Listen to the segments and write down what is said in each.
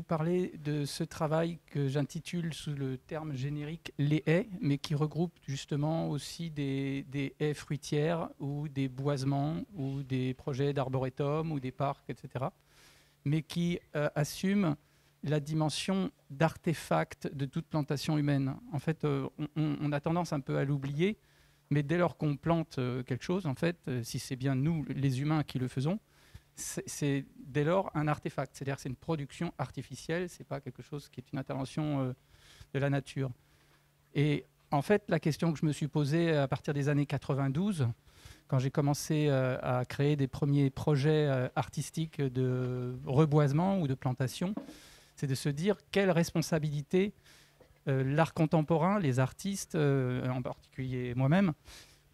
parler de ce travail que j'intitule sous le terme générique les haies, mais qui regroupe justement aussi des haies fruitières ou des boisements ou des projets d'arboretum ou des parcs, etc. Mais qui assume la dimension d'artefact de toute plantation humaine. En fait, on a tendance un peu à l'oublier, mais dès lors qu'on plante quelque chose, en fait, si c'est bien nous, les humains, qui le faisons, c'est dès lors un artefact. C'est-à-dire que c'est une production artificielle, ce n'est pas quelque chose qui est une intervention de la nature. Et en fait, la question que je me suis posée à partir des années 92, quand j'ai commencé à créer des premiers projets artistiques de reboisement ou de plantation, c'est de se dire quelle responsabilité l'art contemporain, les artistes, en particulier moi-même,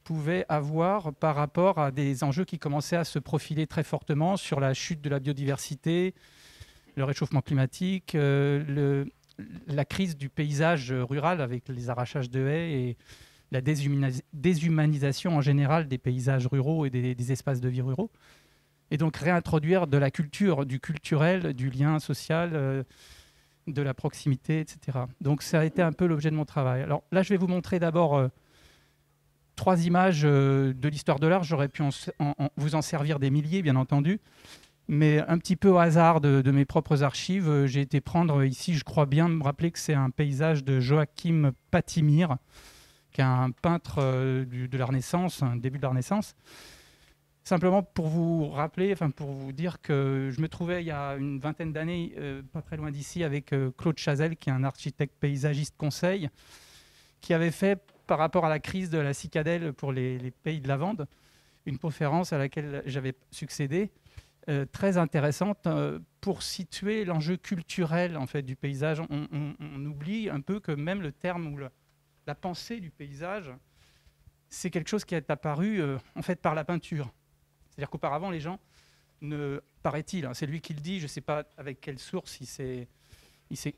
pouvaient avoir par rapport à des enjeux qui commençaient à se profiler très fortement sur la chute de la biodiversité, le réchauffement climatique, la crise du paysage rural avec les arrachages de haies et la déshumanisation en général des paysages ruraux et des espaces de vie ruraux. Et donc réintroduire de la culture, du culturel, du lien social, de la proximité, etc. Donc ça a été un peu l'objet de mon travail. Alors là, je vais vous montrer d'abord 3 images de l'histoire de l'art. J'aurais pu vous en servir des milliers, bien entendu. Mais un petit peu au hasard de mes propres archives, j'ai été prendre ici, je crois bien me rappeler que c'est un paysage de Joachim Patimir, qui est un peintre de la Renaissance, un début de la Renaissance. Simplement pour vous rappeler, pour vous dire que je me trouvais il y a une vingtaine d'années, pas très loin d'ici, avec Claude Chazelle, qui est un architecte paysagiste conseil, qui avait fait, par rapport à la crise de la cicadelle pour les pays de Lavande, une conférence à laquelle j'avais succédé, très intéressante pour situer l'enjeu culturel en fait, du paysage. On oublie un peu que même le terme ou la pensée du paysage, c'est quelque chose qui est apparu en fait, par la peinture. C'est-à-dire qu'auparavant, les gens, paraît-il, c'est lui qui le dit, je ne sais pas avec quelle source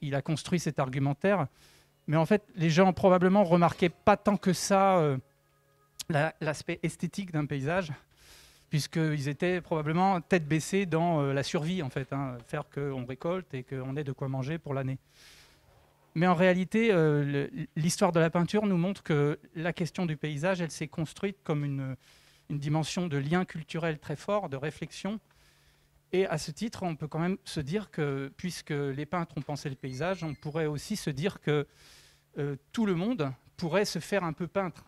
il a construit cet argumentaire, mais en fait, les gens probablement remarquaient pas tant que ça l'aspect esthétique d'un paysage, puisqu'ils étaient probablement tête baissée dans la survie, en fait, faire qu'on récolte et qu'on ait de quoi manger pour l'année. Mais en réalité, l'histoire de la peinture nous montre que la question du paysage, elle s'est construite comme une dimension de lien culturel très fort, de réflexion. Et à ce titre, on peut quand même se dire que, puisque les peintres ont pensé le paysage, on pourrait aussi se dire que tout le monde pourrait se faire un peu peintre.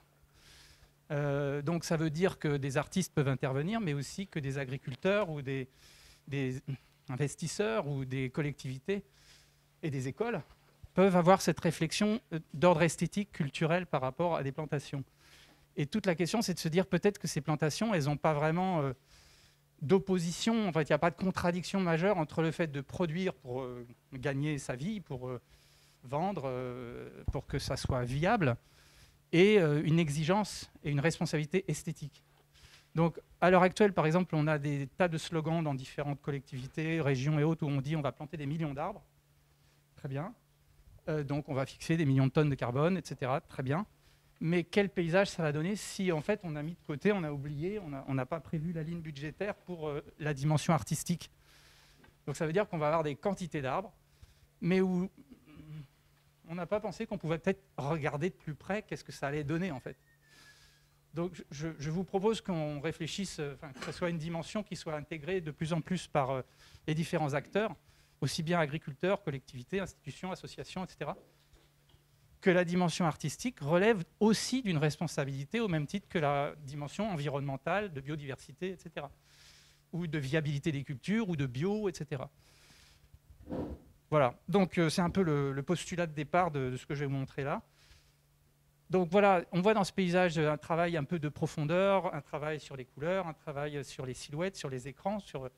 Donc ça veut dire que des artistes peuvent intervenir, mais aussi que des agriculteurs ou des investisseurs ou des collectivités et des écoles peuvent avoir cette réflexion d'ordre esthétique, culturel par rapport à des plantations. Et toute la question, c'est de se dire peut-être que ces plantations, elles n'ont pas vraiment d'opposition, en fait, il n'y a pas de contradiction majeure entre le fait de produire pour gagner sa vie, pour vendre, pour que ça soit viable, et une exigence et une responsabilité esthétique. Donc, à l'heure actuelle, par exemple, on a des tas de slogans dans différentes collectivités, régions et autres, où on dit on va planter des millions d'arbres. Très bien. Donc, on va fixer des millions de tonnes de carbone, etc. Très bien. Mais quel paysage ça va donner si, en fait, on a mis de côté, on a oublié, on n'a pas prévu la ligne budgétaire pour la dimension artistique. Donc, ça veut dire qu'on va avoir des quantités d'arbres, mais où on n'a pas pensé qu'on pouvait peut-être regarder de plus près qu'est-ce que ça allait donner, en fait. Donc, je vous propose qu'on réfléchisse, que ce soit une dimension qui soit intégrée de plus en plus par les différents acteurs, aussi bien agriculteurs, collectivités, institutions, associations, etc., que la dimension artistique relève aussi d'une responsabilité au même titre que la dimension environnementale, de biodiversité, etc., ou de viabilité des cultures, ou de bio, etc. Voilà, donc c'est un peu le postulat de départ de ce que je vais vous montrer là. Donc voilà, on voit dans ce paysage un travail un peu de profondeur, un travail sur les couleurs, un travail sur les silhouettes, sur les écrans, sur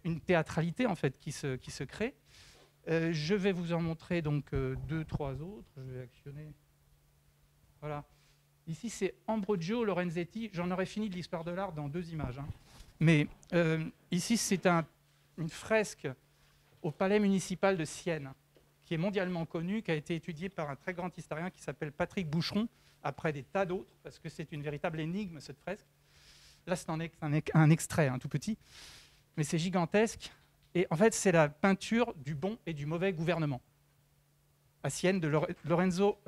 une théâtralité en fait qui se crée. Je vais vous en montrer donc 2, 3 autres. Je vais actionner. Voilà. Ici, c'est Ambrogio Lorenzetti. J'en aurais fini de l'histoire de l'art dans 2 images. Mais ici, c'est une fresque au palais municipal de Sienne, qui est mondialement connue, qui a été étudiée par un très grand historien qui s'appelle Patrick Boucheron, après des tas d'autres, parce que c'est une véritable énigme, cette fresque. Là, c'est un extrait, tout petit, mais c'est gigantesque. Et en fait, c'est la peinture du bon et du mauvais gouvernement. À Sienne, de Lorenzo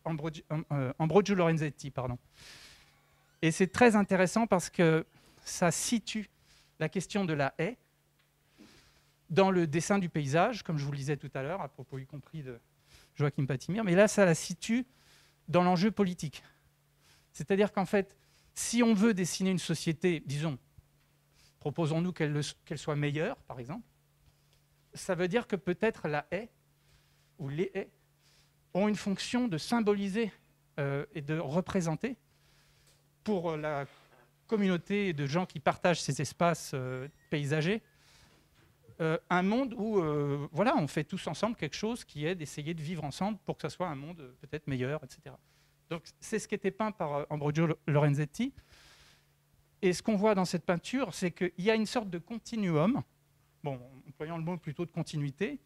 Ambrogio Lorenzetti, pardon. Et c'est très intéressant parce que ça situe la question de la haie dans le dessin du paysage, comme je vous le disais tout à l'heure, à propos y compris de Joachim Patimir, mais là, ça la situe dans l'enjeu politique. C'est-à-dire qu'en fait, si on veut dessiner une société, disons, proposons-nous qu'elle soit meilleure, par exemple, ça veut dire que peut-être la haie ou les haies ont une fonction de symboliser et de représenter pour la communauté de gens qui partagent ces espaces paysagers un monde où voilà, on fait tous ensemble quelque chose qui est d'essayer de vivre ensemble pour que ce soit un monde peut-être meilleur, etc. Donc c'est ce qui était peint par Ambrogio Lorenzetti. Et ce qu'on voit dans cette peinture, c'est qu'il y a une sorte de continuum, bon, employant le mot plutôt de continuité,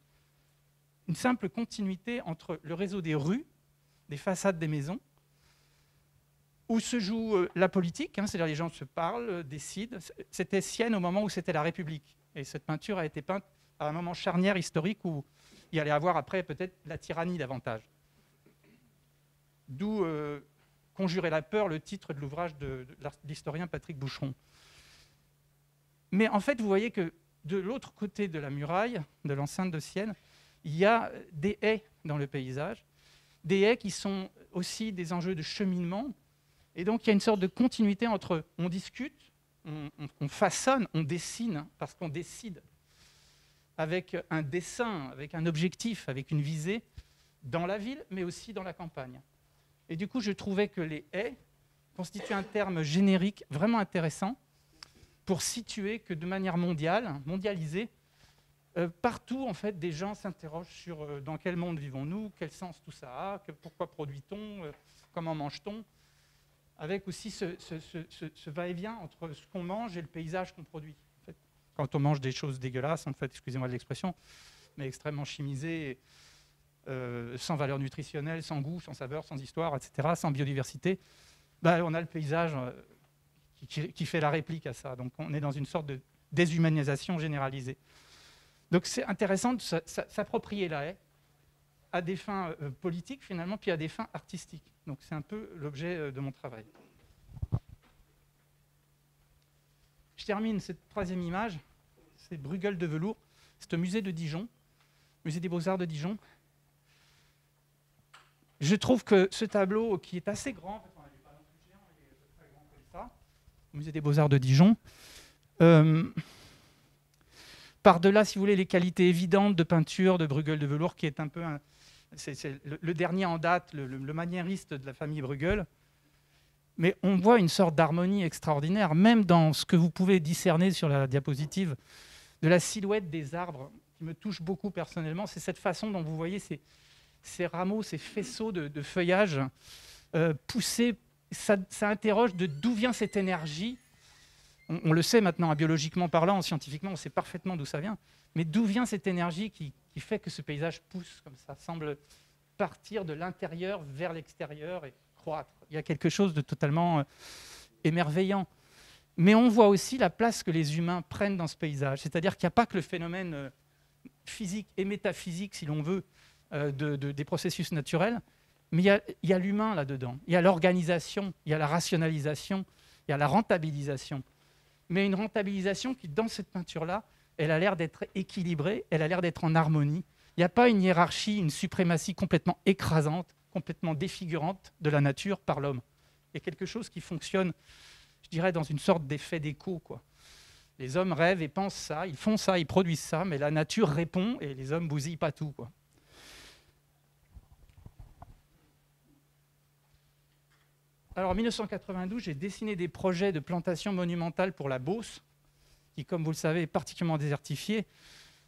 une simple continuité entre le réseau des rues, des façades des maisons, où se joue la politique, hein, c'est-à-dire les gens se parlent, décident. C'était Sienne au moment où c'était la République. Et cette peinture a été peinte à un moment charnière historique où il allait avoir après peut-être la tyrannie davantage. D'où Conjurer la peur, le titre de l'ouvrage de l'historien Patrick Boucheron. Mais en fait, vous voyez que de l'autre côté de la muraille, de l'enceinte de Sienne, il y a des haies dans le paysage, des haies qui sont aussi des enjeux de cheminement. Et donc, il y a une sorte de continuité entre on discute, on façonne, on dessine, parce qu'on décide avec un dessin, avec un objectif, avec une visée, dans la ville, mais aussi dans la campagne. Et du coup, je trouvais que les haies constituent un terme générique vraiment intéressant pour situer que de manière mondialisée, partout, en fait, des gens s'interrogent sur dans quel monde vivons-nous, quel sens tout ça a, pourquoi produit-on, comment mange-t-on, avec aussi ce va-et-vient entre ce qu'on mange et le paysage qu'on produit. En fait, quand on mange des choses dégueulasses, en fait, excusez-moi de l'expression, mais extrêmement chimisées, sans valeur nutritionnelle, sans goût, sans saveur, sans histoire, etc., sans biodiversité, ben, on a le paysage qui fait la réplique à ça. Donc on est dans une sorte de déshumanisation généralisée. Donc c'est intéressant de s'approprier la haie à des fins politiques finalement, puis à des fins artistiques. Donc c'est un peu l'objet de mon travail. Je termine cette troisième image, c'est Bruegel de velours. C'est au musée de Dijon, musée des Beaux-Arts de Dijon. Je trouve que ce tableau, qui est assez grand, il n'est pas non plus géant, il est à peu près grand comme ça, au musée des Beaux-Arts de Dijon, par-delà, si vous voulez, les qualités évidentes de peinture de Bruegel de velours, qui est un peu c'est le dernier en date, le maniériste de la famille Bruegel. Mais on voit une sorte d'harmonie extraordinaire, même dans ce que vous pouvez discerner sur la diapositive, de la silhouette des arbres, qui me touche beaucoup personnellement. C'est cette façon dont vous voyez ces rameaux, ces faisceaux de feuillage poussés. Ça interroge de d'où vient cette énergie. On le sait maintenant, biologiquement parlant, scientifiquement, on sait parfaitement d'où ça vient. Mais d'où vient cette énergie qui fait que ce paysage pousse comme ça, semble partir de l'intérieur vers l'extérieur et croître. Il y a quelque chose de totalement émerveillant. Mais on voit aussi la place que les humains prennent dans ce paysage. C'est-à-dire qu'il n'y a pas que le phénomène physique et métaphysique, si l'on veut, des processus naturels, mais il y a l'humain là-dedans. Il y a l'organisation, il y a la rationalisation, il y a la rentabilisation. Mais une rentabilisation qui, dans cette peinture-là, elle a l'air d'être équilibrée, elle a l'air d'être en harmonie. Il n'y a pas une hiérarchie, une suprématie complètement écrasante, complètement défigurante de la nature par l'homme. Il y a quelque chose qui fonctionne, je dirais, dans une sorte d'effet d'écho, quoi. Les hommes rêvent et pensent ça, ils font ça, ils produisent ça, mais la nature répond et les hommes bousillent pas tout, quoi. Alors en 1992, j'ai dessiné des projets de plantation monumentale pour la Beauce, qui, comme vous le savez, est particulièrement désertifiée.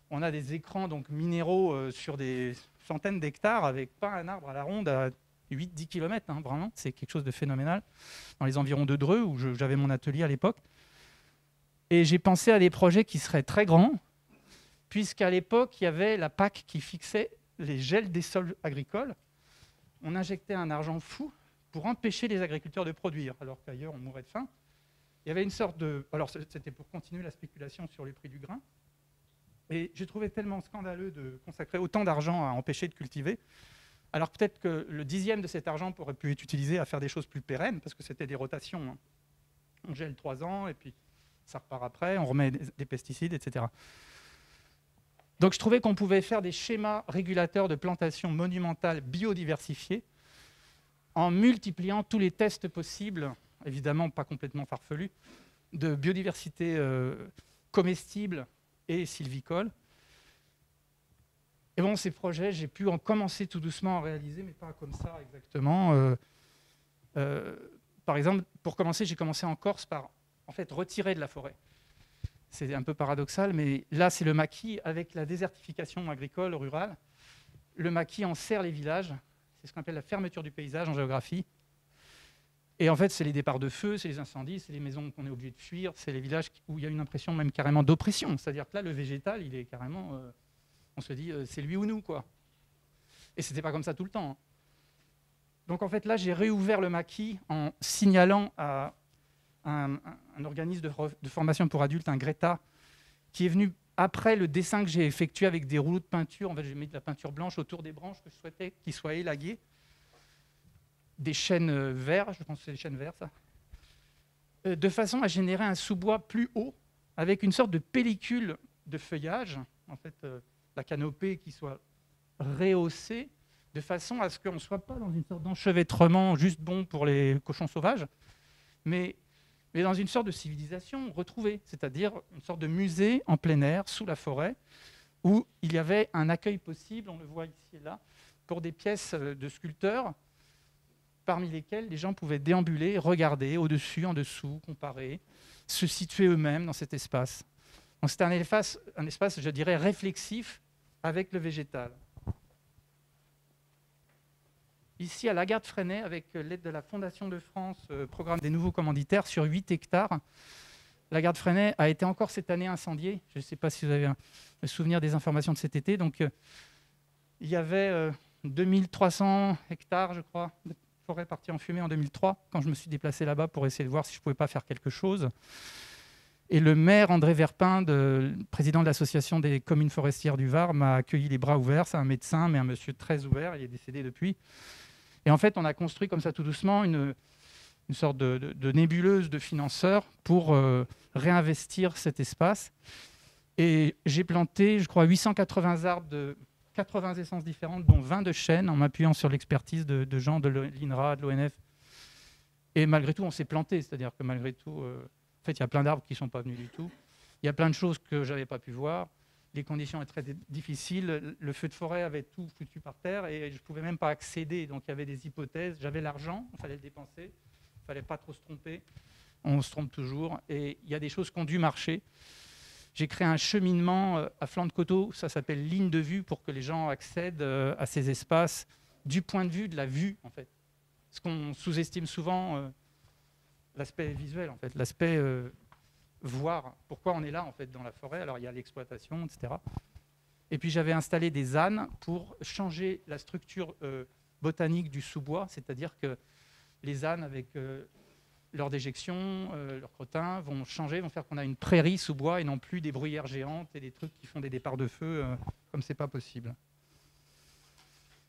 On a des écrans donc, minéraux sur des centaines d'hectares, avec pas un arbre à la ronde à 8-10 km, hein, vraiment, c'est quelque chose de phénoménal, dans les environs de Dreux, où j'avais mon atelier à l'époque. Et j'ai pensé à des projets qui seraient très grands, puisqu'à l'époque, il y avait la PAC qui fixait les gels des sols agricoles. On injectait un argent fou pour empêcher les agriculteurs de produire, alors qu'ailleurs, on mourait de faim. Il y avait une sorte de... Alors, c'était pour continuer la spéculation sur les prix du grain. Et j'ai trouvé tellement scandaleux de consacrer autant d'argent à empêcher de cultiver. Alors peut-être que le 10e de cet argent pourrait pu être utilisé à faire des choses plus pérennes, parce que c'était des rotations, hein. On gèle 3 ans, et puis ça repart après, on remet des pesticides, etc. Donc je trouvais qu'on pouvait faire des schémas régulateurs de plantations monumentales biodiversifiées en multipliant tous les tests possibles, évidemment pas complètement farfelus, de biodiversité comestible et sylvicole. Et bon, ces projets, j'ai pu en commencer tout doucement à réaliser, mais pas comme ça exactement. Par exemple, pour commencer, j'ai commencé en Corse par en fait retirer de la forêt. C'est un peu paradoxal, mais là, c'est le maquis avec la désertification agricole, rurale. Le maquis enserre les villages. C'est ce qu'on appelle la fermeture du paysage en géographie. Et en fait, c'est les départs de feu, c'est les incendies, c'est les maisons qu'on est obligé de fuir, c'est les villages où il y a une impression même carrément d'oppression. C'est-à-dire que là, le végétal, il est carrément... on se dit, c'est lui ou nous, quoi. Et c'était pas comme ça tout le temps, hein. Donc en fait, là, j'ai réouvert le maquis en signalant à un organisme de formation pour adultes, un Greta, qui est venu après le dessin que j'ai effectué avec des rouleaux de peinture. En fait, j'ai mis de la peinture blanche autour des branches que je souhaitais qu'ils soient élaguées. Des chênes verts, je pense que c'est des chênes verts, ça. De façon à générer un sous-bois plus haut, avec une sorte de pellicule de feuillage, en fait, la canopée qui soit rehaussée, de façon à ce qu'on ne soit pas dans une sorte d'enchevêtrement juste bon pour les cochons sauvages, mais dans une sorte de civilisation retrouvée, c'est-à-dire une sorte de musée en plein air, sous la forêt, où il y avait un accueil possible, on le voit ici et là, pour des pièces de sculpteurs, parmi lesquelles les gens pouvaient déambuler, regarder au-dessus, en dessous, comparer, se situer eux-mêmes dans cet espace. Donc c'était un espace, je dirais, réflexif avec le végétal. Ici, à Lagarde-Freinet, avec l'aide de la Fondation de France, programme des nouveaux commanditaires, sur 8 hectares, Lagarde-Freinet a été encore cette année incendiée. Je ne sais pas si vous avez un souvenir des informations de cet été. Donc, il y avait 2300 hectares, je crois, de forêt partie en fumée en 2003, quand je me suis déplacé là-bas pour essayer de voir si je ne pouvais pas faire quelque chose. Et le maire André Verpin, président de l'association des communes forestières du Var, m'a accueilli les bras ouverts. C'est un médecin, mais un monsieur très ouvert. Il est décédé depuis. Et en fait, on a construit comme ça tout doucement une sorte de nébuleuse de financeurs pour réinvestir cet espace. Et j'ai planté, je crois, 880 arbres de 80 essences différentes, dont 20 de chênes, en m'appuyant sur l'expertise de gens de l'INRA, de l'ONF. Et malgré tout, on s'est planté. C'est-à-dire que malgré tout, en fait, il y a plein d'arbres qui ne sont pas venus du tout. Il y a plein de choses que je n'avais pas pu voir. Les conditions étaient très difficiles. Le feu de forêt avait tout foutu par terre et je ne pouvais même pas accéder. Donc il y avait des hypothèses. J'avais l'argent, il fallait le dépenser. Il ne fallait pas trop se tromper. On se trompe toujours. Et il y a des choses qui ont dû marcher. J'ai créé un cheminement à flanc de coteau. Ça s'appelle ligne de vue pour que les gens accèdent à ces espaces du point de vue de la vue, en fait. Parce qu'on sous-estime souvent l'aspect visuel, en fait, l'aspect... voir pourquoi on est là en fait dans la forêt. Alors il y a l'exploitation, etc. Et puis j'avais installé des ânes pour changer la structure botanique du sous-bois, c'est-à-dire que les ânes avec leur déjection, leur crottin vont changer, vont faire qu'on a une prairie sous-bois et non plus des bruyères géantes et des trucs qui font des départs de feu comme c'est pas possible.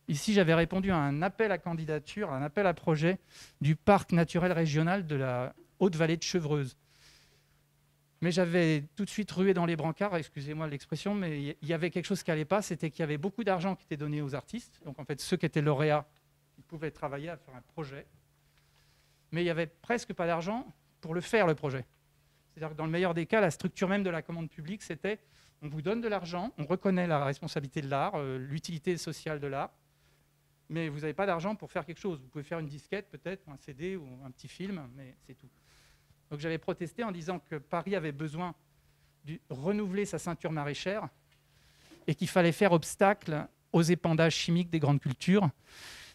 Ici, j'avais répondu à un appel à candidature, un appel à projet du parc naturel régional de la Haute-Vallée de Chevreuse. Mais j'avais tout de suite rué dans les brancards, excusez-moi l'expression, mais il y avait quelque chose qui n'allait pas, c'était qu'il y avait beaucoup d'argent qui était donné aux artistes. Donc en fait, ceux qui étaient lauréats, ils pouvaient travailler à faire un projet. Mais il n'y avait presque pas d'argent pour le faire, le projet. C'est-à-dire que dans le meilleur des cas, la structure même de la commande publique, c'était on vous donne de l'argent, on reconnaît la responsabilité de l'art, l'utilité sociale de l'art, mais vous n'avez pas d'argent pour faire quelque chose. Vous pouvez faire une disquette peut-être, ou un CD, ou un petit film, mais c'est tout. Donc j'avais protesté en disant que Paris avait besoin de renouveler sa ceinture maraîchère et qu'il fallait faire obstacle aux épandages chimiques des grandes cultures,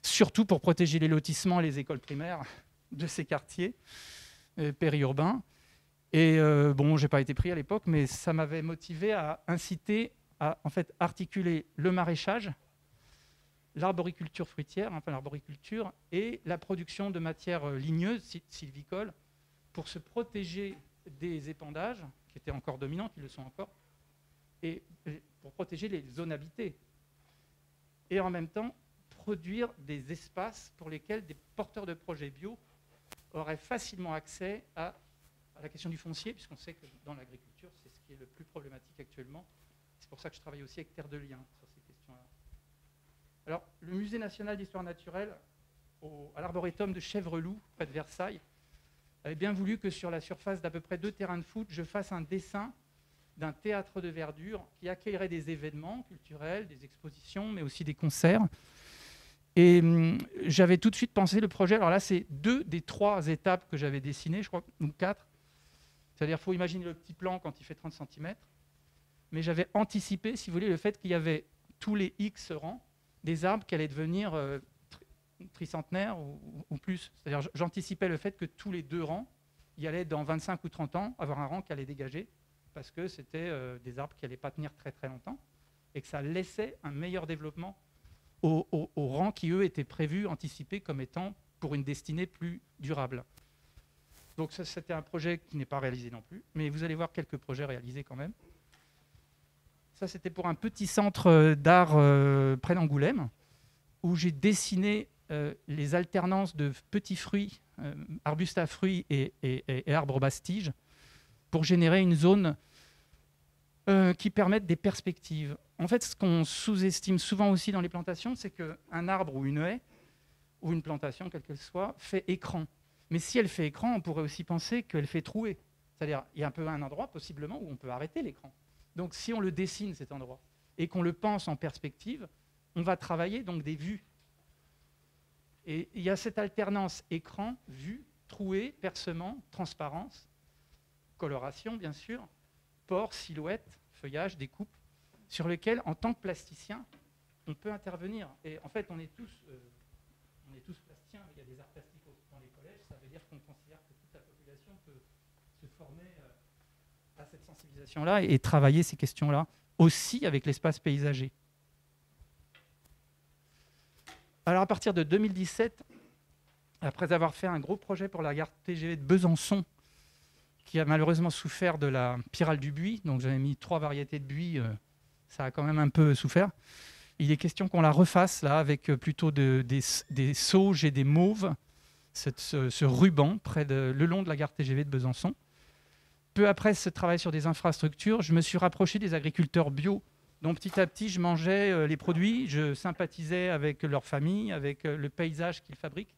surtout pour protéger les lotissements et les écoles primaires de ces quartiers périurbains. Et bon, je n'ai pas été pris à l'époque, mais ça m'avait motivé à inciter à en fait, articuler le maraîchage, l'arboriculture fruitière, enfin l'arboriculture, et la production de matières ligneuses, sylvicoles, pour se protéger des épandages, qui étaient encore dominants, qui le sont encore, et pour protéger les zones habitées. Et en même temps, produire des espaces pour lesquels des porteurs de projets bio auraient facilement accès à la question du foncier, puisqu'on sait que dans l'agriculture, c'est ce qui est le plus problématique actuellement. C'est pour ça que je travaille aussi avec Terre de Liens sur ces questions-là. Alors, le Musée national d'histoire naturelle, à l'Arboretum de Chèvreloup, près de Versailles, avait bien voulu que sur la surface d'à peu près 2 terrains de foot, je fasse un dessin d'un théâtre de verdure qui accueillerait des événements culturels, des expositions, mais aussi des concerts. Et j'avais tout de suite pensé le projet. Alors là, c'est 2 des 3 étapes que j'avais dessinées, je crois, ou 4. C'est-à-dire qu'il faut imaginer le petit plan quand il fait 30 cm. Mais j'avais anticipé, si vous voulez, le fait qu'il y avait tous les X rangs des arbres qui allaient devenir tricentenaires ou plus. C'est-à-dire j'anticipais le fait que tous les 2 rangs, il y allait dans 25 ou 30 ans avoir un rang qui allait dégager parce que c'était des arbres qui n'allaient pas tenir très très longtemps et que ça laissait un meilleur développement aux rangs qui, eux, étaient prévus, anticipés comme étant pour une destinée plus durable. Donc ça, c'était un projet qui n'est pas réalisé non plus, mais vous allez voir quelques projets réalisés quand même. Ça, c'était pour un petit centre d'art près d'Angoulême, où j'ai dessiné les alternances de petits fruits, arbustes à fruits et arbres bastiges, pour générer une zone qui permette des perspectives. En fait, ce qu'on sous-estime souvent aussi dans les plantations, c'est qu'un arbre ou une haie, ou une plantation, quelle qu'elle soit, fait écran. Mais si elle fait écran, on pourrait aussi penser qu'elle fait trouée. C'est-à-dire, il y a un peu un endroit, possiblement, où on peut arrêter l'écran. Donc, si on le dessine, cet endroit, et qu'on le pense en perspective, on va travailler donc des vues. Et il y a cette alternance écran, vue, trouée, percement, transparence, coloration, bien sûr, pores, silhouettes, feuillage, découpe, sur lesquels, en tant que plasticien, on peut intervenir. Et en fait, on est tous plasticiens, il y a des arts plastiques dans les collèges, ça veut dire qu'on considère que toute la population peut se former à cette sensibilisation-là et travailler ces questions-là, aussi avec l'espace paysager. Alors à partir de 2017, après avoir fait un gros projet pour la gare TGV de Besançon, qui a malheureusement souffert de la pyrale du buis, donc j'avais mis 3 variétés de buis, ça a quand même un peu souffert. Il est question qu'on la refasse là avec plutôt des sauges et des mauves, ce ruban le long de la gare TGV de Besançon. Peu après ce travail sur des infrastructures, je me suis rapproché des agriculteurs bio, dont petit à petit je mangeais les produits, je sympathisais avec leur famille, avec le paysage qu'ils fabriquent,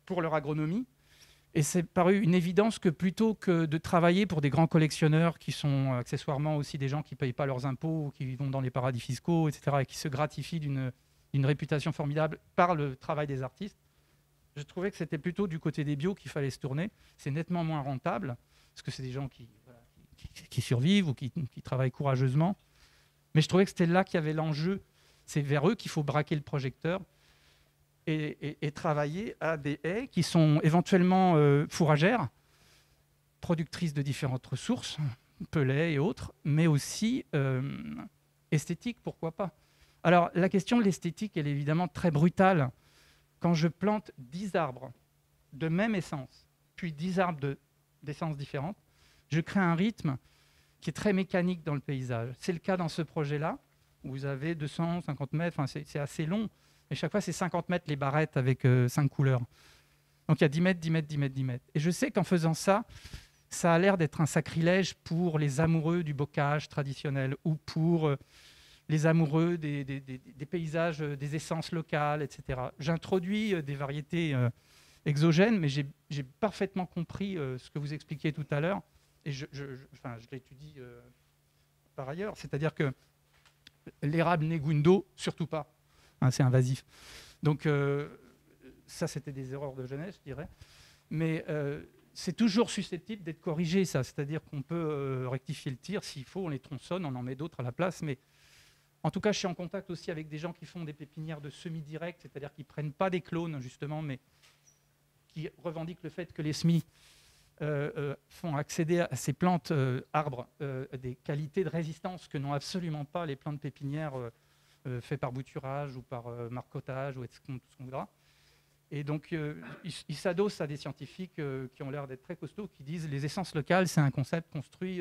pour leur agronomie. Et c'est paru une évidence que plutôt que de travailler pour des grands collectionneurs qui sont accessoirement aussi des gens qui ne payent pas leurs impôts, ou qui vont dans les paradis fiscaux, etc., et qui se gratifient d'une réputation formidable par le travail des artistes, je trouvais que c'était plutôt du côté des bio qu'il fallait se tourner. C'est nettement moins rentable, parce que c'est des gens qui survivent ou qui travaillent courageusement. Mais je trouvais que c'était là qu'il y avait l'enjeu. C'est vers eux qu'il faut braquer le projecteur et travailler à des haies qui sont éventuellement fourragères, productrices de différentes ressources, pellets et autres, mais aussi esthétiques, pourquoi pas. Alors, la question de l'esthétique, elle est évidemment très brutale. Quand je plante 10 arbres de même essence, puis 10 arbres d'essences différentes, je crée un rythme qui est très mécanique dans le paysage. C'est le cas dans ce projet-là, où vous avez 250 mètres, enfin, c'est assez long, mais chaque fois, c'est 50 mètres les barrettes avec 5 couleurs. Donc, il y a 10 mètres, 10 mètres, 10 mètres, 10 mètres. Et je sais qu'en faisant ça, ça a l'air d'être un sacrilège pour les amoureux du bocage traditionnel ou pour les amoureux des paysages, des essences locales, etc. J'introduis des variétés exogènes, mais j'ai parfaitement compris ce que vous expliquiez tout à l'heure, et je l'étudie par ailleurs. C'est-à-dire que l'érable Negundo, surtout pas. Hein, c'est invasif. Donc, ça, c'était des erreurs de jeunesse, je dirais. Mais c'est toujours susceptible d'être corrigé, ça. C'est-à-dire qu'on peut rectifier le tir. S'il faut, on les tronçonne, on en met d'autres à la place. Mais en tout cas, je suis en contact aussi avec des gens qui font des pépinières de semi-direct, c'est-à-dire qui ne prennent pas des clones, justement, mais qui revendiquent le fait que les semis font accéder à ces plantes arbres des qualités de résistance que n'ont absolument pas les plantes pépinières faites par bouturage ou par marcottage ou tout ce qu'on voudra. Et donc, ils s'adossent à des scientifiques qui ont l'air d'être très costauds, qui disent les essences locales, c'est un concept construit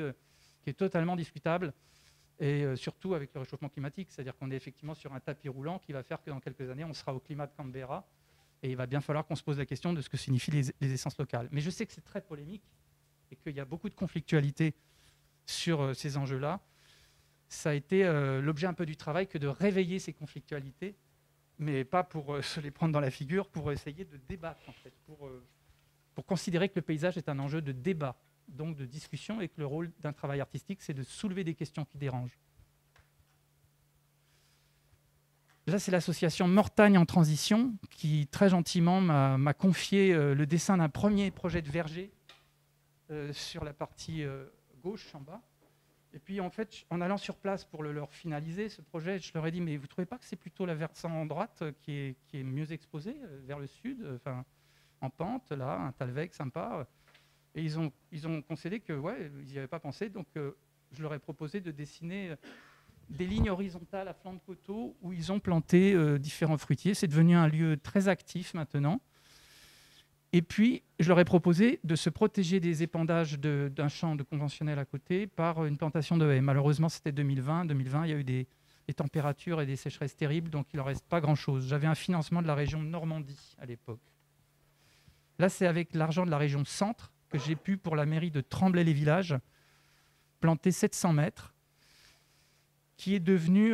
qui est totalement discutable. et surtout avec le réchauffement climatique. C'est-à-dire qu'on est effectivement sur un tapis roulant qui va faire que dans quelques années, on sera au climat de Canberra, et il va bien falloir qu'on se pose la question de ce que signifient les essences locales. Mais je sais que c'est très polémique et qu'il y a beaucoup de conflictualité sur ces enjeux-là. Ça a été l'objet un peu du travail que de réveiller ces conflictualités, mais pas pour se les prendre dans la figure, pour essayer de débattre, en fait, pour considérer que le paysage est un enjeu de débat, donc de discussion, et que le rôle d'un travail artistique, c'est de soulever des questions qui dérangent. Là, c'est l'association Mortagne en transition qui, très gentiment, m'a confié le dessin d'un premier projet de verger sur la partie gauche, en bas. Et puis, en fait, en allant sur place pour leur finaliser, ce projet, je leur ai dit, mais vous ne trouvez pas que c'est plutôt la versant droite qui est mieux exposée, vers le sud, en pente, là, un talweg sympa. Et ils ont concédé que, ouais, ils n'y avaient pas pensé. Donc, je leur ai proposé de dessiner des lignes horizontales à flanc de coteau où ils ont planté différents fruitiers. C'est devenu un lieu très actif maintenant. Et puis, je leur ai proposé de se protéger des épandages d'un champ de conventionnel à côté par une plantation de haies. Malheureusement, c'était 2020. 2020, il y a eu des températures et des sécheresses terribles, donc il ne leur reste pas grand-chose. J'avais un financement de la région Normandie à l'époque. Là, c'est avec l'argent de la région Centre que j'ai pu, pour la mairie de Tremblay-les-Villages, planter 700 mètres, qui est devenu,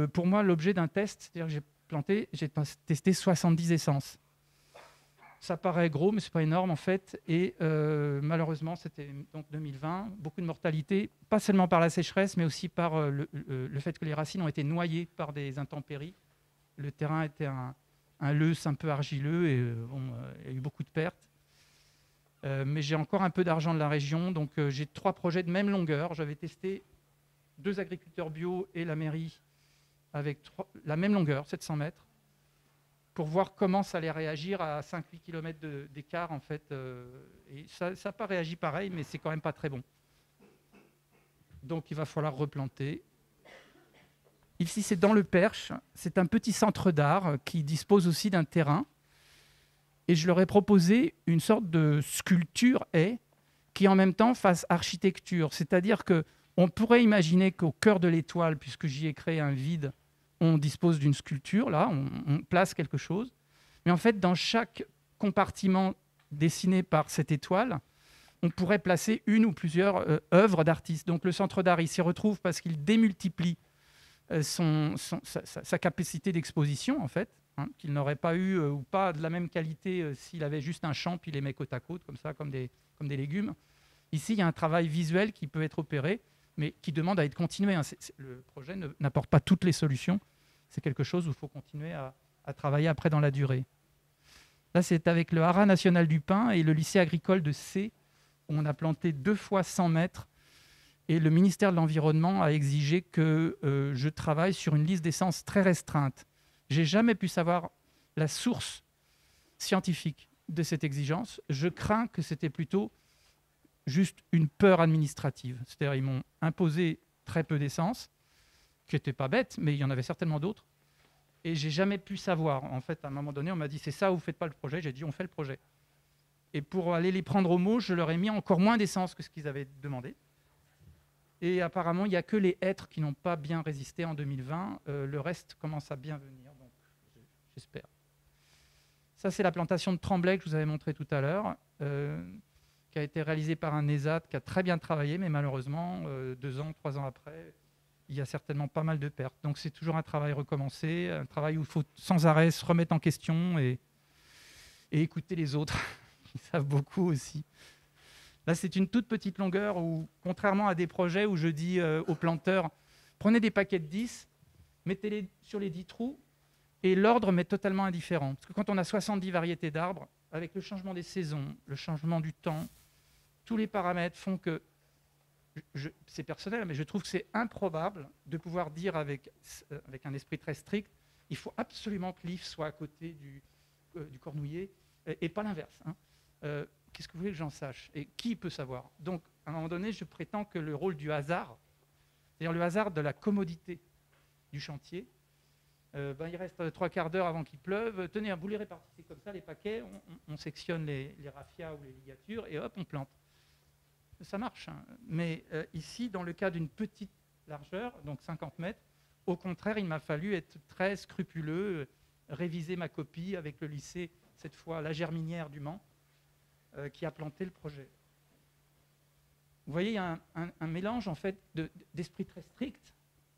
pour moi, l'objet d'un test. C'est-à-dire que j'ai testé 70 essences. Ça paraît gros, mais ce n'est pas énorme en fait. Et malheureusement, c'était donc 2020, beaucoup de mortalité, pas seulement par la sécheresse, mais aussi par le fait que les racines ont été noyées par des intempéries. Le terrain était un leuce un peu argileux et il y a eu beaucoup de pertes. Mais j'ai encore un peu d'argent de la région, donc j'ai 3 projets de même longueur. J'avais testé 2 agriculteurs bio et la mairie avec la même longueur, 700 mètres. Pour voir comment ça allait réagir à 5-8 km d'écart, en fait. Et ça n'a pas réagi pareil, mais c'est quand même pas très bon. Donc, il va falloir replanter. Ici, c'est dans le Perche. C'est un petit centre d'art qui dispose aussi d'un terrain. Et je leur ai proposé une sorte de sculpture haie qui, en même temps, fasse architecture. C'est-à-dire qu'on pourrait imaginer qu'au cœur de l'étoile, puisque j'y ai créé un vide, on dispose d'une sculpture, là, on place quelque chose. Mais en fait, dans chaque compartiment dessiné par cette étoile, on pourrait placer une ou plusieurs œuvres d'artistes. Donc le centre d'art, il s'y retrouve parce qu'il démultiplie sa capacité d'exposition, en fait, hein, qu'il n'aurait pas eu ou pas de la même qualité s'il avait juste un champ, puis les met côte à côte, comme ça, comme des légumes. Ici, il y a un travail visuel qui peut être opéré, mais qui demande à être continué. Hein. Le projet n'apporte pas toutes les solutions. C'est quelque chose où il faut continuer à travailler après dans la durée. Là, c'est avec le Haras national du pin et le lycée agricole de C, où on a planté 2 fois 100 mètres. Et le ministère de l'Environnement a exigé que je travaille sur une liste d'essences très restreinte. Je n'ai jamais pu savoir la source scientifique de cette exigence. Je crains que c'était plutôt juste une peur administrative. C'est-à-dire qu'ils m'ont imposé très peu d'essences, qui n'était pas bête, mais il y en avait certainement d'autres. Et j'ai jamais pu savoir. En fait, à un moment donné, on m'a dit, c'est ça ou vous ne faites pas le projet. J'ai dit, on fait le projet. Et pour aller les prendre au mot, je leur ai mis encore moins d'essence que ce qu'ils avaient demandé. Et apparemment, il n'y a que les hêtres qui n'ont pas bien résisté en 2020. Le reste commence à bien venir, donc j'espère. Ça, c'est la plantation de Tremblay que je vous avais montré tout à l'heure, qui a été réalisée par un ESAT qui a très bien travaillé, mais malheureusement, 2 ans, 3 ans après, il y a certainement pas mal de pertes. Donc c'est toujours un travail recommencé, un travail où il faut sans arrêt se remettre en question et écouter les autres, qui savent beaucoup aussi. Là, c'est une toute petite longueur où, contrairement à des projets où je dis aux planteurs, prenez des paquets de 10, mettez-les sur les 10 trous, et l'ordre m'est totalement indifférent. Parce que quand on a 70 variétés d'arbres, avec le changement des saisons, le changement du temps, tous les paramètres font que, c'est personnel, mais je trouve que c'est improbable de pouvoir dire avec un esprit très strict, il faut absolument que l'if soit à côté du cornouiller, et pas l'inverse. Hein. Qu'est-ce que vous voulez que j'en sache? Et qui peut savoir? Donc, à un moment donné, je prétends que le rôle du hasard, c'est-à-dire le hasard de la commodité du chantier, il reste 3 quarts d'heure avant qu'il pleuve. Tenez, vous les répartissez comme ça, les paquets, on sectionne les raffias ou les ligatures, et hop, on plante. Ça marche. Hein. Mais ici, dans le cas d'une petite largeur, donc 50 mètres. Au contraire, il m'a fallu être très scrupuleux, réviser ma copie avec le lycée, cette fois La Germinière du Mans, qui a planté le projet. Vous voyez, il y a un mélange en fait d'esprit très strict,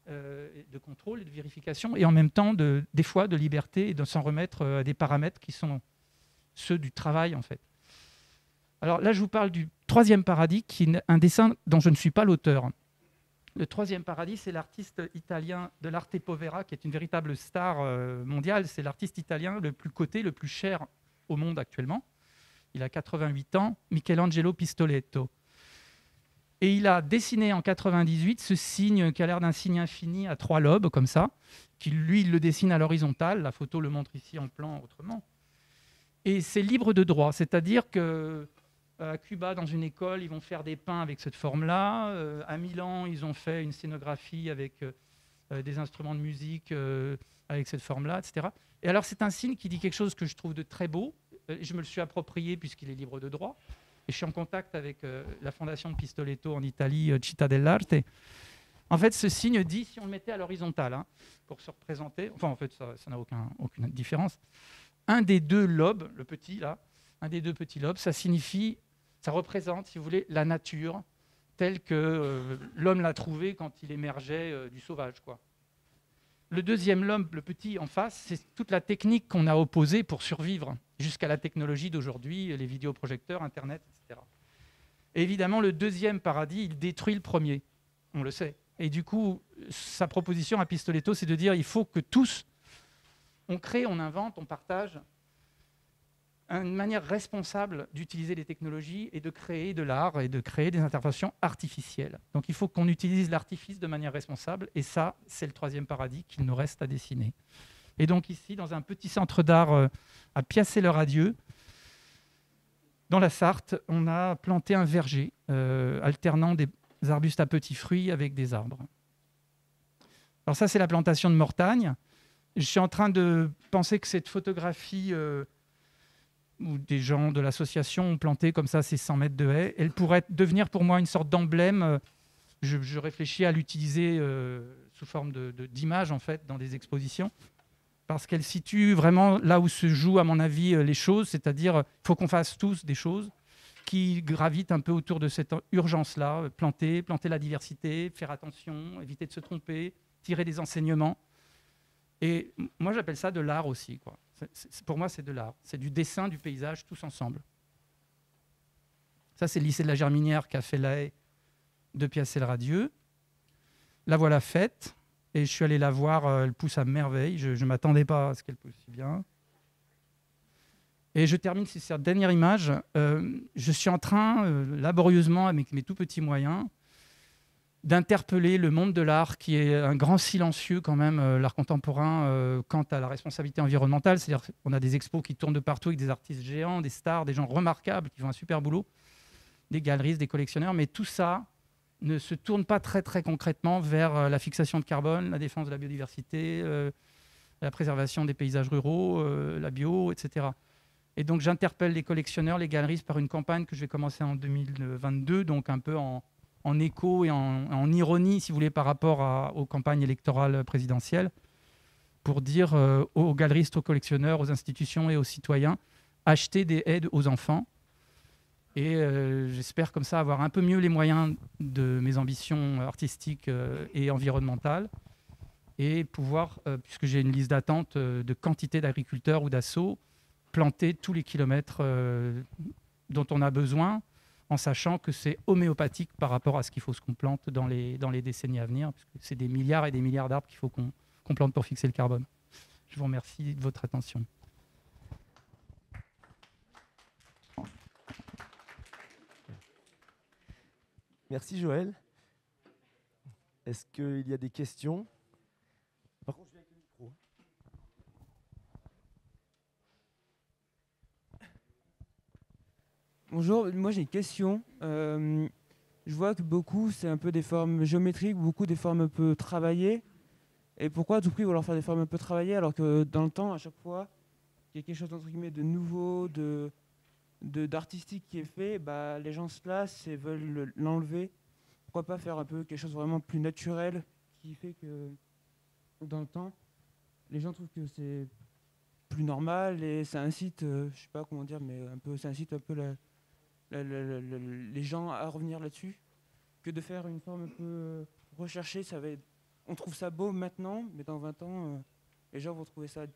de contrôle et de vérification, et en même temps, des fois, de liberté et de s'en remettre à des paramètres qui sont ceux du travail en fait. Alors là, je vous parle du troisième paradis, qui est un dessin dont je ne suis pas l'auteur. Le troisième paradis, c'est l'artiste italien de l'Arte Povera, qui est une véritable star mondiale. C'est l'artiste italien le plus coté, le plus cher au monde actuellement. Il a 88 ans, Michelangelo Pistoletto. Et il a dessiné en 98 ce signe qui a l'air d'un signe infini à 3 lobes, comme ça, qui lui, il le dessine à l'horizontale. La photo le montre ici en plan autrement. Et c'est libre de droit, c'est-à-dire que à Cuba, dans une école, ils vont faire des peints avec cette forme-là. À Milan, ils ont fait une scénographie avec des instruments de musique avec cette forme-là, etc. Et alors, c'est un signe qui dit quelque chose que je trouve de très beau. Je me le suis approprié puisqu'il est libre de droit. Et je suis en contact avec la fondation de Pistoletto en Italie, Città dell'Arte. En fait, ce signe dit, si on le mettait à l'horizontale, hein, pour se représenter, enfin, en fait, ça n'a aucune différence. Un des deux lobes, le petit là, un des deux petits lobes, ça représente, si vous voulez, la nature telle que l'homme l'a trouvée quand il émergeait du sauvage, quoi. Le deuxième lobe, le petit en face, c'est toute la technique qu'on a opposée pour survivre jusqu'à la technologie d'aujourd'hui, les vidéoprojecteurs, Internet, etc. Et évidemment, le deuxième paradis, il détruit le premier, on le sait. Et du coup, sa proposition à Pistoletto, c'est de dire il faut que tous, on crée, on invente, on partage une manière responsable d'utiliser les technologies et de créer de l'art et de créer des interventions artificielles. Donc il faut qu'on utilise l'artifice de manière responsable, et ça, c'est le troisième paradis qu'il nous reste à dessiner. Et donc ici, dans un petit centre d'art à Piacé-le-Radieux, dans la Sarthe, on a planté un verger alternant des arbustes à petits fruits avec des arbres. Alors ça, c'est la plantation de Mortagne. Je suis en train de penser que cette photographie où des gens de l'association ont planté comme ça ces 100 mètres de haies, elle pourrait devenir pour moi une sorte d'emblème. Je réfléchis à l'utiliser sous forme d'image en fait dans des expositions, parce qu'elle situe vraiment là où se jouent, à mon avis, les choses, c'est-à-dire il faut qu'on fasse tous des choses qui gravitent un peu autour de cette urgence-là, planter la diversité, faire attention, éviter de se tromper, tirer des enseignements. Et moi, j'appelle ça de l'art aussi, quoi. Pour moi, c'est de l'art. C'est du dessin du paysage tous ensemble. Ça, c'est le lycée de la Germinière qui a fait la haie de Piacé-le-Radieux. La voilà faite. Et je suis allé la voir, elle pousse à merveille. Je ne m'attendais pas à ce qu'elle pousse si bien. Et je termine sur cette dernière image. Je suis en train, laborieusement, avec mes tout petits moyens, d'interpeller le monde de l'art, qui est un grand silencieux quand même, l'art contemporain, quant à la responsabilité environnementale. C'est-à-dire qu'on a des expos qui tournent de partout avec des artistes géants, des stars, des gens remarquables qui font un super boulot, des galeristes, des collectionneurs, mais tout ça ne se tourne pas très très concrètement vers la fixation de carbone, la défense de la biodiversité, la préservation des paysages ruraux, la bio, etc. Et donc j'interpelle les collectionneurs, les galeristes par une campagne que je vais commencer en 2022, donc un peu en écho et en ironie, si vous voulez, par rapport aux campagnes électorales présidentielles, pour dire aux galeristes, aux collectionneurs, aux institutions et aux citoyens, achetez des aides aux enfants. Et j'espère comme ça avoir un peu mieux les moyens de mes ambitions artistiques et environnementales, et pouvoir, puisque j'ai une liste d'attente de quantité d'agriculteurs ou d'assauts, planter tous les kilomètres dont on a besoin, en sachant que c'est homéopathique par rapport à ce qu'il faut qu'on plante dans les décennies à venir, parce que c'est des milliards et des milliards d'arbres qu'il faut qu'on plante pour fixer le carbone. Je vous remercie de votre attention. Merci Joël. Est-ce qu'il y a des questions? Par contre, je viens avec le micro. Bonjour, moi j'ai une question. Je vois que beaucoup, c'est un peu des formes géométriques, beaucoup des formes un peu travaillées. Et pourquoi à tout prix vouloir faire des formes un peu travaillées alors que dans le temps, à chaque fois, il y a quelque chose entre guillemets de nouveau, d'artistique qui est fait, bah, les gens se lassent et veulent l'enlever. pourquoi pas faire un peu quelque chose vraiment plus naturel qui fait que dans le temps, les gens trouvent que c'est plus normal et ça incite, je sais pas comment dire, mais ça incite un peu les gens à revenir là-dessus, que de faire une forme un peu recherchée. On trouve ça beau maintenant, mais dans 20 ans, les gens vont trouver ça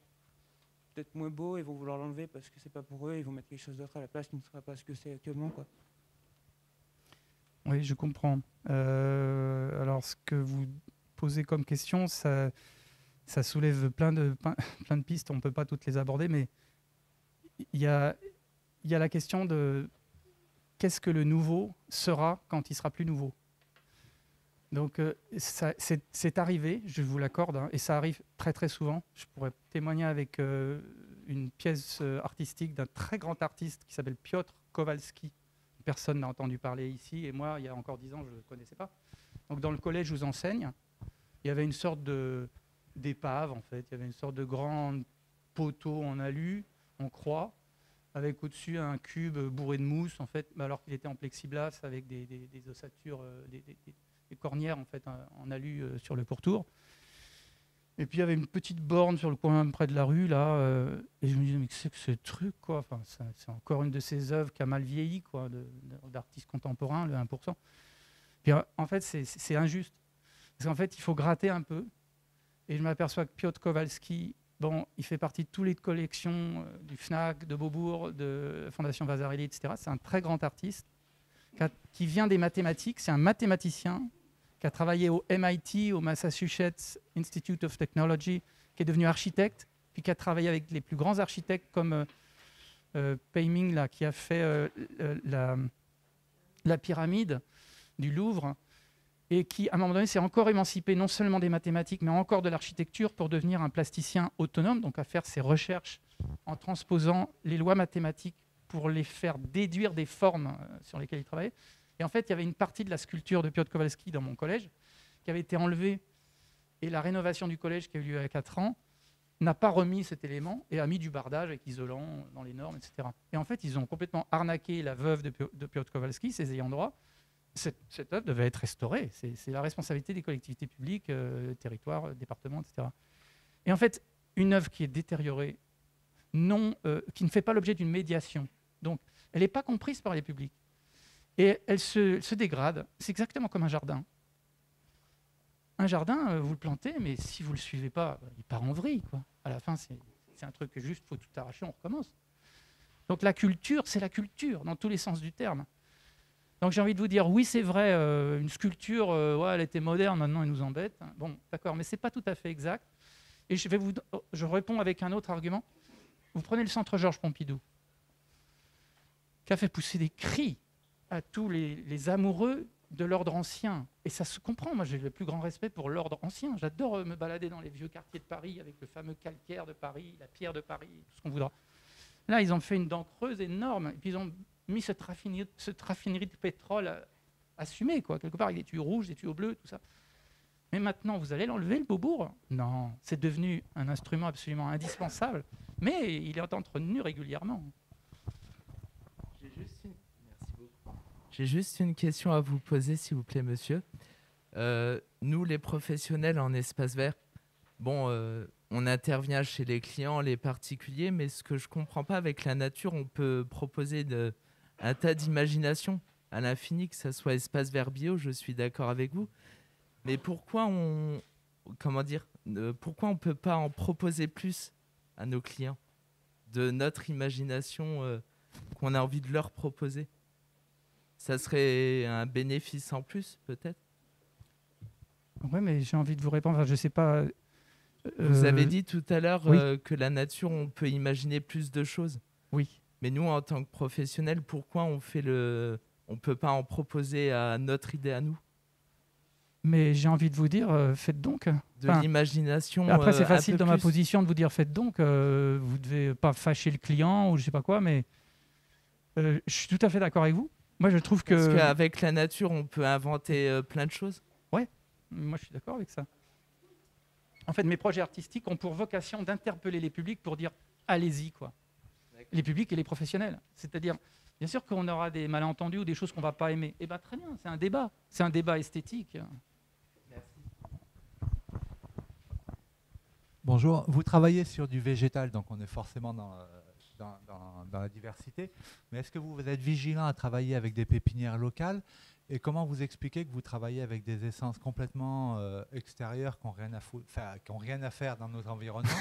peut-être moins beau et vont vouloir l'enlever parce que c'est pas pour eux, ils vont mettre quelque chose d'autre à la place qui ne sera pas ce que c'est actuellement, quoi. Oui, je comprends. Alors, ce que vous posez comme question, ça soulève plein de pistes. On ne peut pas toutes les aborder, mais il y a la question de qu'est-ce que le nouveau sera quand il sera plus nouveau. Donc, c'est arrivé, je vous l'accorde, hein, et ça arrive très très souvent. Je pourrais témoigner avec une pièce artistique d'un très grand artiste qui s'appelle Piotr Kowalski. Personne n'a entendu parler ici, et moi, il y a encore 10 ans, je ne le connaissais pas. Donc, dans le collège où j'enseigne, il y avait une sorte d'épave, en fait. Il y avait une sorte de grand poteau en alu, en croix, avec au-dessus un cube bourré de mousse, en fait, alors qu'il était en plexiglas avec des ossatures, des cornières, en fait, en alu sur le pourtour. Et puis il y avait une petite borne sur le coin près de la rue, là, et je me disais, mais qu'est-ce que c'est que ce truc, quoi? Enfin, c'est encore une de ces œuvres qui a mal vieilli, quoi, d'artistes contemporains, le 1%. Puis en fait, c'est injuste. Parce qu'en fait, il faut gratter un peu. Et je m'aperçois que Piotr Kowalski, bon, il fait partie de toutes les collections du FNAC, de Beaubourg, de Fondation Vasarely, etc. C'est un très grand artiste qui vient des mathématiques. C'est un mathématicien qui a travaillé au MIT, au Massachusetts Institute of Technology, qui est devenu architecte, puis qui a travaillé avec les plus grands architectes comme Peiming, là, qui a fait la pyramide du Louvre, et qui, à un moment donné, s'est encore émancipé non seulement des mathématiques, mais encore de l'architecture pour devenir un plasticien autonome, donc à faire ses recherches en transposant les lois mathématiques pour les faire déduire des formes sur lesquelles il travaillait. Et en fait, il y avait une partie de la sculpture de Piotr Kowalski dans mon collège qui avait été enlevée, et la rénovation du collège qui a eu lieu il y a 4 ans n'a pas remis cet élément et a mis du bardage avec isolant dans les normes, etc. Et en fait, ils ont complètement arnaqué la veuve de Piotr Kowalski, ses ayants droit. Cette œuvre devait être restaurée. C'est la responsabilité des collectivités publiques, territoires, départements, etc. Et en fait, une œuvre qui est détériorée, qui ne fait pas l'objet d'une médiation, donc elle n'est pas comprise par les publics, et elle se dégrade. C'est exactement comme un jardin. Un jardin, vous le plantez, mais si vous ne le suivez pas, il part en vrille, quoi. À la fin, c'est un truc que juste, il faut tout arracher, on recommence. Donc la culture, c'est la culture, dans tous les sens du terme. Donc j'ai envie de vous dire, oui, c'est vrai, une sculpture, ouais, elle était moderne, maintenant elle nous embête. Bon, d'accord, mais ce n'est pas tout à fait exact. Et je réponds avec un autre argument. Vous prenez le centre Georges Pompidou, qui a fait pousser des cris à tous les amoureux de l'ordre ancien. Et ça se comprend, moi j'ai le plus grand respect pour l'ordre ancien. J'adore me balader dans les vieux quartiers de Paris avec le fameux calcaire de Paris, la pierre de Paris, tout ce qu'on voudra. Là, ils ont fait une dent creuse énorme, et puis ils ont mis cette raffinerie de pétrole assumée, quoi, quelque part, avec des tuyaux rouges, des tuyaux bleus, tout ça. Mais maintenant, vous allez l'enlever, le Beaubourg? Non, c'est devenu un instrument absolument indispensable, mais il est entretenu régulièrement. J'ai juste une question à vous poser, s'il vous plaît, monsieur. Nous, les professionnels en espace vert, on intervient chez les clients, les particuliers, mais ce que je ne comprends pas avec la nature, on peut proposer un tas d'imagination à l'infini, que ce soit espace vert bio, je suis d'accord avec vous. Mais pourquoi on ne peut pas en proposer plus à nos clients de notre imagination qu'on a envie de leur proposer? Ça serait un bénéfice en plus, peut-être? Oui, mais j'ai envie de vous répondre. Enfin, je ne sais pas. Vous avez dit tout à l'heure oui. Que la nature, on peut imaginer plus de choses. Oui. Mais nous, en tant que professionnels, pourquoi on ne peut pas en proposer à notre idée à nous? Mais j'ai envie de vous dire, faites donc. De l'imagination. Après, c'est facile dans ma position de vous dire faites donc. Vous ne devez pas fâcher le client ou je ne sais pas quoi, mais je suis tout à fait d'accord avec vous. Moi, je trouve que... Parce qu'avec la nature, on peut inventer plein de choses. Ouais, moi, je suis d'accord avec ça. En fait, mes projets artistiques ont pour vocation d'interpeller les publics pour dire allez-y, quoi. les publics et les professionnels. C'est-à-dire, bien sûr qu'on aura des malentendus ou des choses qu'on ne va pas aimer. Eh bien, très bien, c'est un débat esthétique. Bonjour, vous travaillez sur du végétal, donc on est forcément dans la diversité. Mais est-ce que vous êtes vigilant à travailler avec des pépinières locales? Et comment vous expliquez que vous travaillez avec des essences complètement extérieures qui n'ont rien à faire dans nos environnements?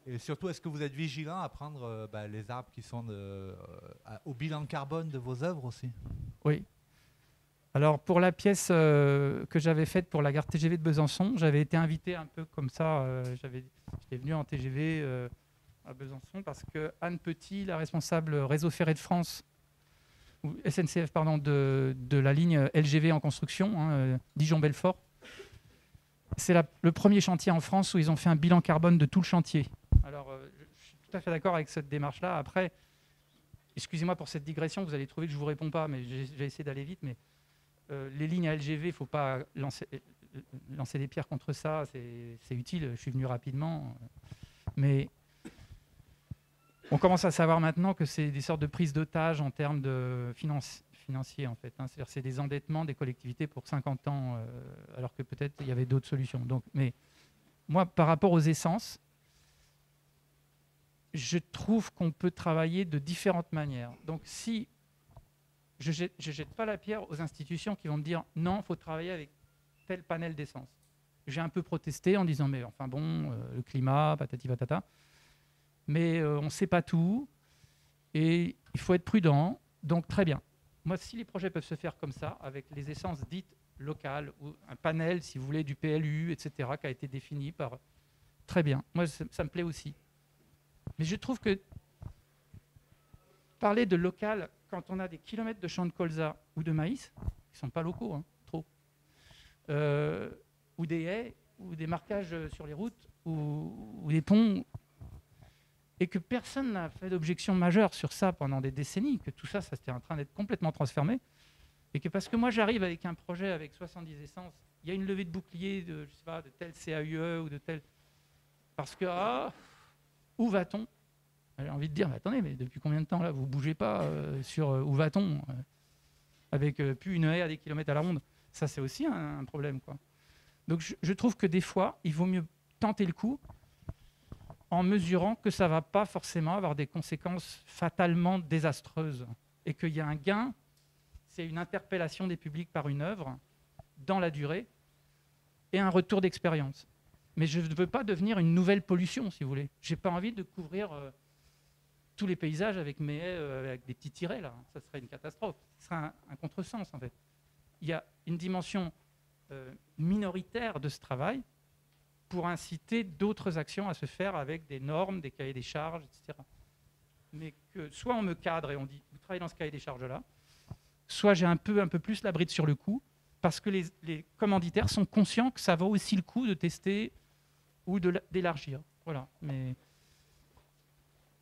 Et surtout, est-ce que vous êtes vigilant à prendre les arbres qui sont au bilan carbone de vos œuvres aussi? Oui. Alors, pour la pièce que j'avais faite pour la gare TGV de Besançon, j'avais été invité un peu comme ça. J'étais venu en TGV à Besançon parce que Anne Petit, la responsable réseau ferré de France, ou SNCF, pardon, de la ligne LGV en construction, Dijon-Belfort, c'est le premier chantier en France où ils ont fait un bilan carbone de tout le chantier. Alors, je suis tout à fait d'accord avec cette démarche-là. Après, excusez-moi pour cette digression, vous allez trouver que je ne vous réponds pas, mais j'ai essayé d'aller vite. Mais les lignes à LGV, il ne faut pas lancer des pierres contre ça, c'est utile, je suis venu rapidement. Mais on commence à savoir maintenant que c'est des sortes de prises d'otages en termes de financiers, en fait. C'est-à-dire c'est des endettements des collectivités pour 50 ans, alors que peut-être il y avait d'autres solutions. Donc, mais moi, par rapport aux essences, je trouve qu'on peut travailler de différentes manières. Donc si je jette pas la pierre aux institutions qui vont me dire non, il faut travailler avec tel panel d'essence. J'ai un peu protesté en disant mais enfin bon, le climat, patati patata. Mais on ne sait pas tout et il faut être prudent. Donc très bien. Moi, si les projets peuvent se faire comme ça, avec les essences dites locales ou un panel, si vous voulez, du PLU, etc., qui a été défini par... Très bien. Moi, ça me plaît aussi. Mais je trouve que parler de local, quand on a des kilomètres de champs de colza ou de maïs, qui ne sont pas locaux, trop, ou des haies, ou des marquages sur les routes, ou des ponts, et que personne n'a fait d'objection majeure sur ça pendant des décennies, que tout ça, ça était en train d'être complètement transformé, et que parce que moi j'arrive avec un projet avec 70 essences, il y a une levée de bouclier de, je sais pas, de tel CAUE ou de tel... Parce que, où va-t-on? J'ai envie de dire, mais attendez, mais depuis combien de temps là vous ne bougez pas sur où va-t-on avec plus une haie à des kilomètres à la ronde? Ça, c'est aussi un problème, quoi. Donc je trouve que des fois, il vaut mieux tenter le coup en mesurant que ça ne va pas forcément avoir des conséquences fatalement désastreuses et qu'il y a un gain, c'est une interpellation des publics par une œuvre dans la durée et un retour d'expérience. Mais je ne veux pas devenir une nouvelle pollution, si vous voulez. Je n'ai pas envie de couvrir tous les paysages avec mes haies, avec des petits tirets, là. Ça serait une catastrophe. Ce serait un contresens, en fait. Il y a une dimension minoritaire de ce travail pour inciter d'autres actions à se faire avec des normes, des cahiers des charges, etc. Mais que soit on me cadre et on dit, vous travaillez dans ce cahier des charges-là, soit j'ai un peu plus la bride sur le coup, parce que les commanditaires sont conscients que ça vaut aussi le coup de tester ou d'élargir. Voilà. Mais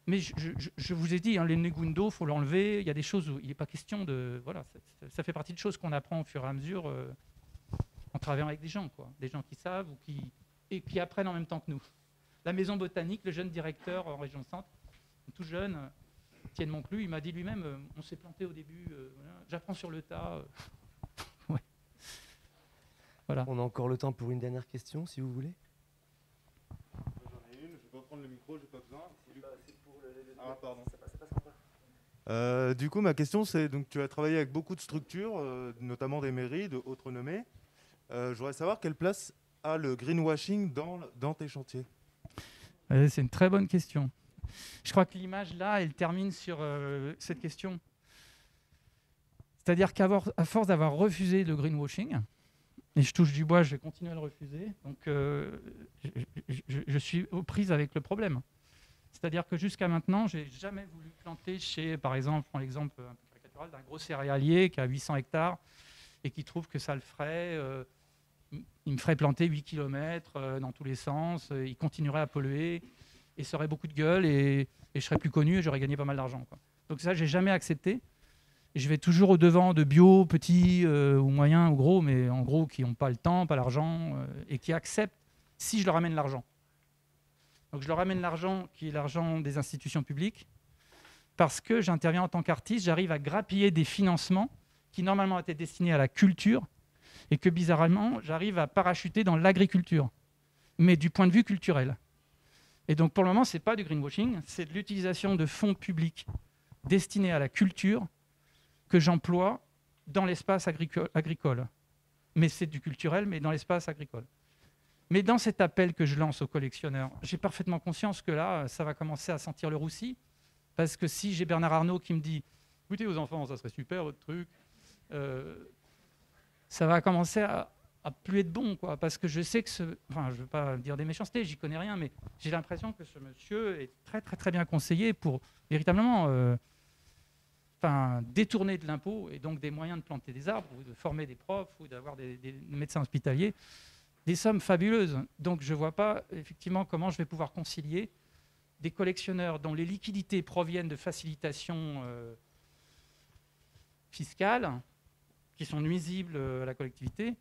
je vous ai dit, les Negundo, il faut l'enlever. Il y a des choses où il n'est pas question de... Voilà, ça fait partie de choses qu'on apprend au fur et à mesure en travaillant avec des gens, quoi. Des gens qui savent ou qui apprennent en même temps que nous. La maison botanique, le jeune directeur en région centre, tout jeune, Étienne Monclus, il m'a dit lui-même, on s'est planté au début, voilà, j'apprends sur le tas. Ouais. Voilà. On a encore le temps pour une dernière question, si vous voulez. J'en ai une, je vais pas prendre le micro, j'ai pas besoin. Ah, pardon. Du coup, ma question, c'est, donc tu as travaillé avec beaucoup de structures, notamment des mairies, de haute renommée. Je voudrais savoir quelle place a le greenwashing dans tes chantiers. C'est une très bonne question. Je crois que l'image, là, elle termine sur cette question. C'est-à-dire qu'à force d'avoir refusé le greenwashing, et je touche du bois, je vais continuer à le refuser, donc je suis aux prises avec le problème. C'est-à-dire que jusqu'à maintenant, je n'ai jamais voulu planter chez, par exemple, je prends l'exemple un peu caricatural d'un gros céréalier qui a 800 hectares et qui trouve que ça le ferait, il me ferait planter 8 km dans tous les sens, il continuerait à polluer, et ça aurait beaucoup de gueule, et je serais plus connu et j'aurais gagné pas mal d'argent, quoi. Donc ça, je n'ai jamais accepté. Et je vais toujours au-devant de bio, petits ou moyens ou gros, mais en gros qui n'ont pas le temps, pas l'argent, et qui acceptent si je leur amène l'argent. Donc je leur amène l'argent qui est l'argent des institutions publiques, parce que j'interviens en tant qu'artiste, j'arrive à grappiller des financements qui normalement étaient destinés à la culture, et que bizarrement, j'arrive à parachuter dans l'agriculture, mais du point de vue culturel. Et donc pour le moment, ce n'est pas du greenwashing, c'est de l'utilisation de fonds publics destinés à la culture que j'emploie dans l'espace agricole. Mais c'est du culturel, mais dans l'espace agricole. Mais dans cet appel que je lance aux collectionneurs, j'ai parfaitement conscience que là, ça va commencer à sentir le roussi, parce que si j'ai Bernard Arnault qui me dit « Écoutez aux enfants, ça serait super votre truc », ça va commencer à plus être bon, quoi, parce que je sais que enfin, je ne veux pas dire des méchancetés, j'y connais rien, mais j'ai l'impression que ce monsieur est très très très bien conseillé pour véritablement détourner de l'impôt et donc des moyens de planter des arbres ou de former des profs ou d'avoir des médecins hospitaliers, des sommes fabuleuses. Donc je ne vois pas effectivement comment je vais pouvoir concilier des collectionneurs dont les liquidités proviennent de facilitations fiscales qui sont nuisibles à la collectivité,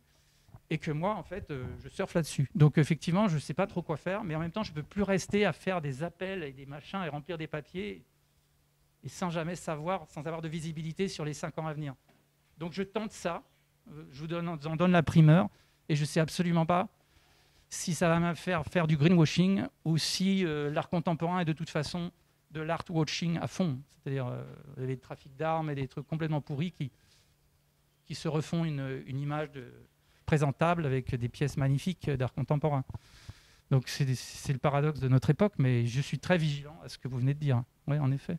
et que moi, en fait, je surfe là-dessus. Donc, effectivement, je ne sais pas trop quoi faire, mais en même temps, je ne peux plus rester à faire des appels et des machins et remplir des papiers, et sans jamais savoir, sans avoir de visibilité sur les 5 ans à venir. Donc, je tente ça, je vous en donne la primeur, et je ne sais absolument pas si ça va me faire du greenwashing ou si l'art contemporain est de toute façon de l'art watching à fond. C'est-à-dire les trafics d'armes et des trucs complètement pourris qui se refont une image présentable avec des pièces magnifiques d'art contemporain. Donc c'est le paradoxe de notre époque, mais je suis très vigilant à ce que vous venez de dire. Oui, en effet.